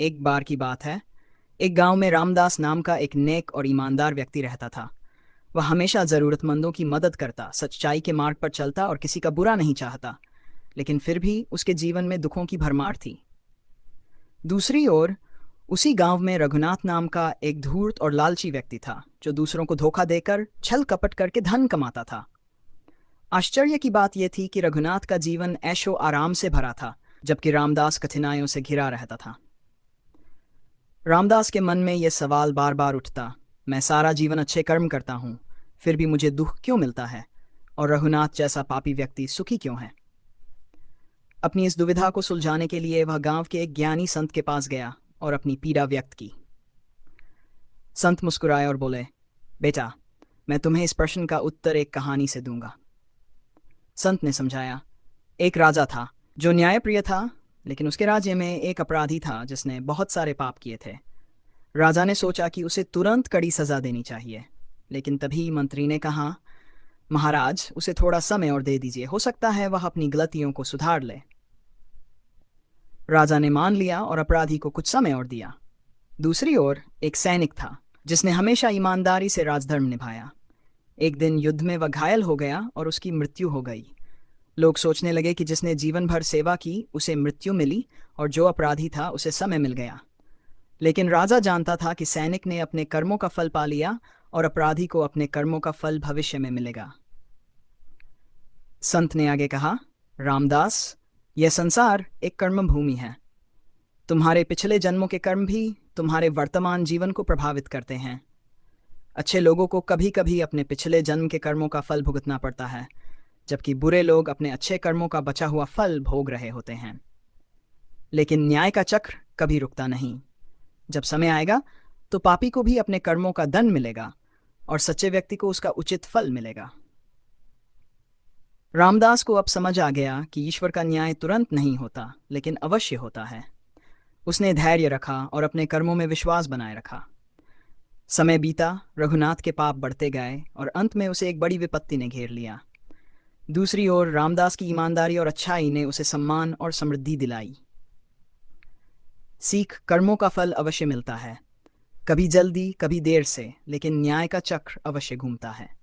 एक बार की बात है। एक गांव में रामदास नाम का एक नेक और ईमानदार व्यक्ति रहता था। वह हमेशा जरूरतमंदों की मदद करता, सच्चाई के मार्ग पर चलता और किसी का बुरा नहीं चाहता। लेकिन फिर भी उसके जीवन में दुखों की भरमार थी। दूसरी ओर उसी गांव में रघुनाथ नाम का एक धूर्त और लालची व्यक्ति था, जो दूसरों को धोखा देकर, छल कपट करके धन कमाता था। आश्चर्य की बात यह थी कि रघुनाथ का जीवन ऐशो आराम से भरा था, जबकि रामदास कठिनाइयों से घिरा रहता था। रामदास के मन में यह सवाल बार बार उठता, मैं सारा जीवन अच्छे कर्म करता हूँ, फिर भी मुझे दुख क्यों मिलता है? और रघुनाथ जैसा पापी व्यक्ति सुखी क्यों है? अपनी इस दुविधा को सुलझाने के लिए वह गांव के एक ज्ञानी संत के पास गया और अपनी पीड़ा व्यक्त की। संत मुस्कुराए और बोले, बेटा, मैं तुम्हें इस प्रश्न का उत्तर एक कहानी से दूंगा। संत ने समझाया, एक राजा था जो न्यायप्रिय था, लेकिन उसके राज्य में एक अपराधी था जिसने बहुत सारे पाप किए थे। राजा ने सोचा कि उसे तुरंत कड़ी सजा देनी चाहिए, लेकिन तभी मंत्री ने कहा, महाराज, उसे थोड़ा समय और दे दीजिए, हो सकता है वह अपनी गलतियों को सुधार ले। राजा ने मान लिया और अपराधी को कुछ समय और दिया। दूसरी ओर एक सैनिक था जिसने हमेशा ईमानदारी से राजधर्म निभाया। एक दिन युद्ध में वह घायल हो गया और उसकी मृत्यु हो गई। लोग सोचने लगे कि जिसने जीवन भर सेवा की उसे मृत्यु मिली, और जो अपराधी था उसे समय मिल गया। लेकिन राजा जानता था कि सैनिक ने अपने कर्मों का फल पा लिया और अपराधी को अपने कर्मों का फल भविष्य में मिलेगा। संत ने आगे कहा, रामदास, यह संसार एक कर्म भूमि है। तुम्हारे पिछले जन्मों के कर्म भी तुम्हारे वर्तमान जीवन को प्रभावित करते हैं। अच्छे लोगों को कभी कभी अपने पिछले जन्म के कर्मों का फल भुगतना पड़ता है, जबकि बुरे लोग अपने अच्छे कर्मों का बचा हुआ फल भोग रहे होते हैं। लेकिन न्याय का चक्र कभी रुकता नहीं। जब समय आएगा तो पापी को भी अपने कर्मों का दंड मिलेगा और सच्चे व्यक्ति को उसका उचित फल मिलेगा। रामदास को अब समझ आ गया कि ईश्वर का न्याय तुरंत नहीं होता, लेकिन अवश्य होता है। उसने धैर्य रखा और अपने कर्मों में विश्वास बनाए रखा। समय बीता, रघुनाथ के पाप बढ़ते गए और अंत में उसे एक बड़ी विपत्ति ने घेर लिया। दूसरी ओर रामदास की ईमानदारी और अच्छाई ने उसे सम्मान और समृद्धि दिलाई। सीख, कर्मों का फल अवश्य मिलता है, कभी जल्दी कभी देर से, लेकिन न्याय का चक्र अवश्य घूमता है।